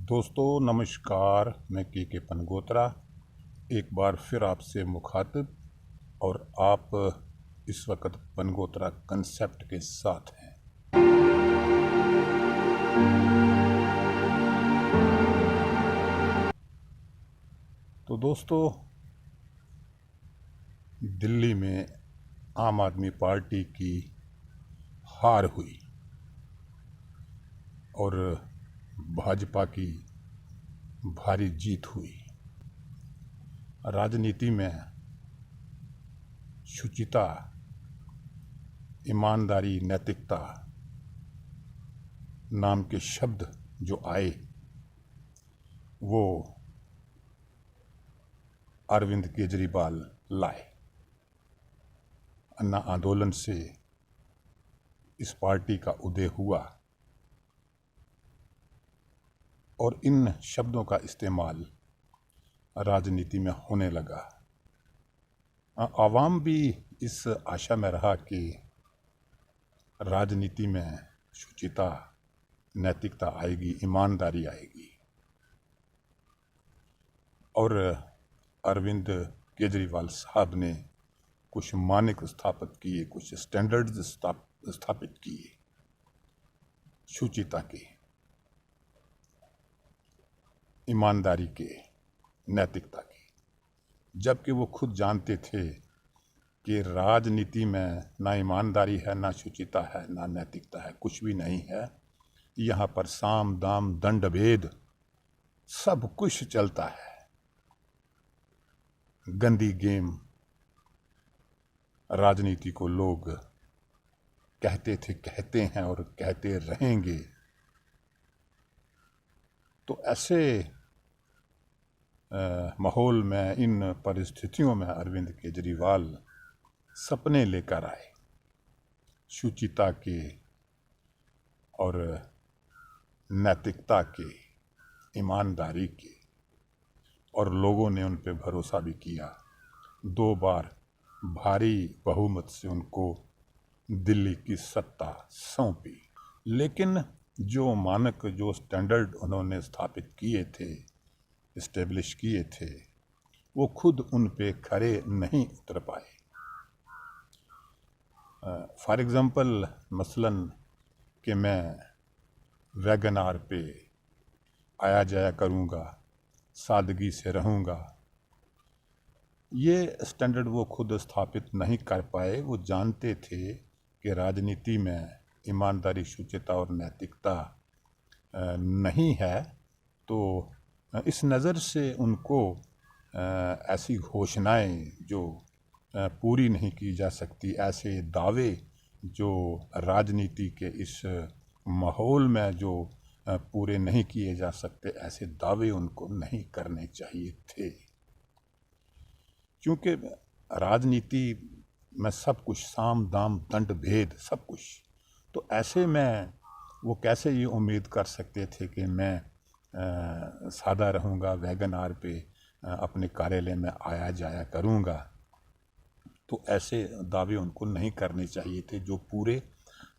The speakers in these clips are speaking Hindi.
दोस्तों नमस्कार। मैं के पनगोत्रा एक बार फिर आपसे मुखातिब और आप इस वक्त पनगोत्रा कंसेप्ट के साथ हैं। तो दोस्तों, दिल्ली में आम आदमी पार्टी की हार हुई और भाजपा की भारी जीत हुई। राजनीति में शुचिता, ईमानदारी, नैतिकता नाम के शब्द जो आए वो अरविंद केजरीवाल लाए। अन्ना आंदोलन से इस पार्टी का उदय हुआ और इन शब्दों का इस्तेमाल राजनीति में होने लगा। आवाम भी इस आशा में रहा कि राजनीति में शुचिता, नैतिकता आएगी, ईमानदारी आएगी और अरविंद केजरीवाल साहब ने कुछ मानक स्थापित किए, कुछ स्टैंडर्ड्स स्थापित किए शुचिता के, ईमानदारी के, नैतिकता के, जबकि वो खुद जानते थे कि राजनीति में ना ईमानदारी है, ना शुचिता है, ना नैतिकता है, कुछ भी नहीं है। यहाँ पर साम दाम दंड भेद सब कुछ चलता है। गंदी गेम राजनीति को लोग कहते थे, कहते हैं और कहते रहेंगे। तो ऐसे माहौल में, इन परिस्थितियों में अरविंद केजरीवाल सपने लेकर आए शुचिता के और नैतिकता के, ईमानदारी के, और लोगों ने उन पर भरोसा भी किया। 2 बार भारी बहुमत से उनको दिल्ली की सत्ता सौंपी। लेकिन जो मानक, जो स्टैंडर्ड उन्होंने स्थापित किए थे, इस्टेब्लिश किए थे, वो खुद उन पे खरे नहीं उतर पाए। फॉर एग्ज़ाम्पल, मसलन कि मैं वैगन आर पे आया जाया करूँगा, सादगी से रहूँगा, ये स्टैंडर्ड वो खुद स्थापित नहीं कर पाए। वो जानते थे कि राजनीति में ईमानदारी, शुचिता और नैतिकता नहीं है। तो इस नज़र से उनको ऐसी घोषणाएं जो पूरी नहीं की जा सकती, ऐसे दावे जो राजनीति के इस माहौल में जो पूरे नहीं किए जा सकते, ऐसे दावे उनको नहीं करने चाहिए थे। क्योंकि राजनीति में सब कुछ साम दाम दंड भेद सब कुछ, तो ऐसे में वो कैसे ये उम्मीद कर सकते थे कि मैं सादा रहूँगा, वैगन आर पे अपने कार्यालय में आया जाया करूँगा। तो ऐसे दावे उनको नहीं करने चाहिए थे जो पूरे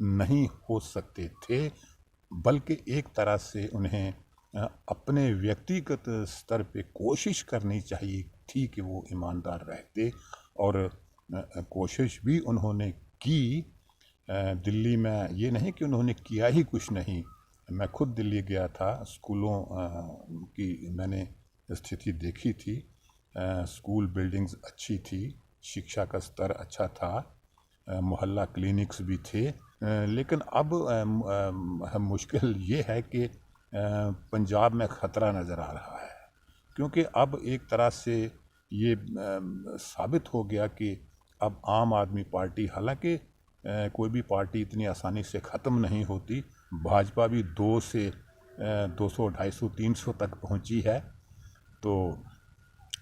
नहीं हो सकते थे, बल्कि एक तरह से उन्हें अपने व्यक्तिगत स्तर पे कोशिश करनी चाहिए थी कि वो ईमानदार रहते, और कोशिश भी उन्होंने की। दिल्ली में ये नहीं कि उन्होंने किया ही कुछ नहीं। मैं खुद दिल्ली गया था, स्कूलों की मैंने स्थिति देखी थी। स्कूल बिल्डिंग्स अच्छी थी, शिक्षा का स्तर अच्छा था, मोहल्ला क्लिनिक्स भी थे। लेकिन अब मुश्किल ये है कि पंजाब में ख़तरा नज़र आ रहा है, क्योंकि अब एक तरह से ये साबित हो गया कि अब आम आदमी पार्टी, हालांकि कोई भी पार्टी इतनी आसानी से ख़त्म नहीं होती, भाजपा भी 2 से 200, 250, 300 तक पहुंची है, तो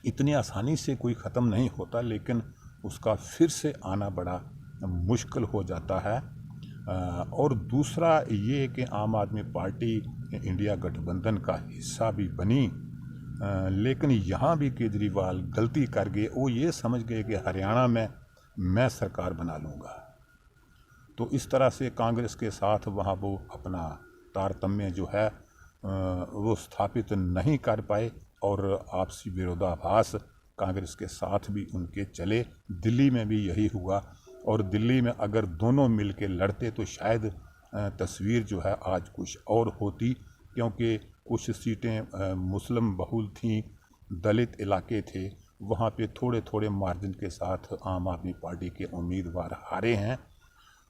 इतनी आसानी से कोई ख़त्म नहीं होता, लेकिन उसका फिर से आना बड़ा मुश्किल हो जाता है। और दूसरा ये कि आम आदमी पार्टी इंडिया गठबंधन का हिस्सा भी बनी, लेकिन यहाँ भी केजरीवाल गलती कर गए। वो ये समझ गए कि हरियाणा में मैं सरकार बना लूँगा, तो इस तरह से कांग्रेस के साथ वहाँ वो अपना तारतम्य जो है वो स्थापित नहीं कर पाए और आपसी विरोधाभास कांग्रेस के साथ भी उनके चले। दिल्ली में भी यही हुआ और दिल्ली में अगर दोनों मिल के लड़ते तो शायद तस्वीर जो है आज कुछ और होती, क्योंकि कुछ सीटें मुस्लिम बहुल थीं, दलित इलाके थे, वहाँ पे थोड़े थोड़े मार्जिन के साथ आम आदमी पार्टी के उम्मीदवार हारे हैं।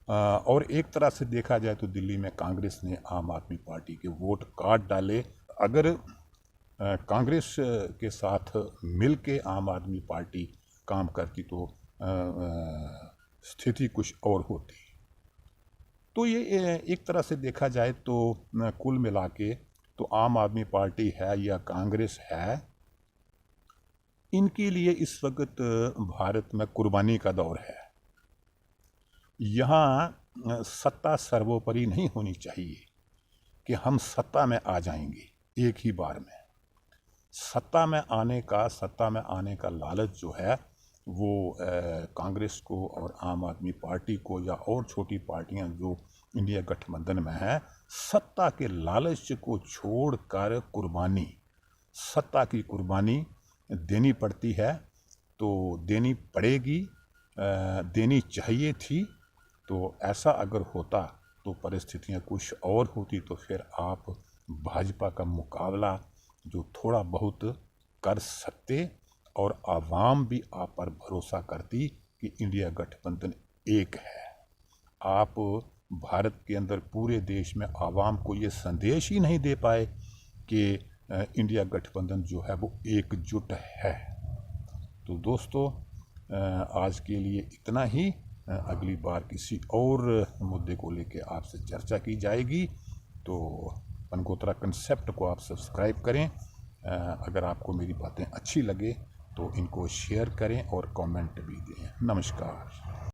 और एक तरह से देखा जाए तो दिल्ली में कांग्रेस ने आम आदमी पार्टी के वोट काट डाले। अगर कांग्रेस के साथ मिल के आम आदमी पार्टी काम करती तो स्थिति कुछ और होती। तो ये एक तरह से देखा जाए तो कुल मिला के तो आम आदमी पार्टी है या कांग्रेस है, इनके लिए इस वक्त भारत में कुर्बानी का दौर है। यहाँ सत्ता सर्वोपरि नहीं होनी चाहिए कि हम सत्ता में आ जाएंगे एक ही बार में। सत्ता में आने का लालच जो है वो कांग्रेस को और आम आदमी पार्टी को या और छोटी पार्टियां जो इंडिया गठबंधन में हैं, सत्ता के लालच को छोड़कर सत्ता की कुर्बानी देनी पड़ती है। तो देनी पड़ेगी, देनी चाहिए थी। तो ऐसा अगर होता तो परिस्थितियां कुछ और होती, तो फिर आप भाजपा का मुकाबला जो थोड़ा बहुत कर सकते और आवाम भी आप पर भरोसा करती कि इंडिया गठबंधन एक है। आप भारत के अंदर पूरे देश में आवाम को ये संदेश ही नहीं दे पाए कि इंडिया गठबंधन जो है वो एकजुट है। तो दोस्तों आज के लिए इतना ही। अगली बार किसी और मुद्दे को लेकर आपसे चर्चा की जाएगी। तो पनगोत्रा कंसेप्ट को आप सब्सक्राइब करें। अगर आपको मेरी बातें अच्छी लगे तो इनको शेयर करें और कमेंट भी दें। नमस्कार।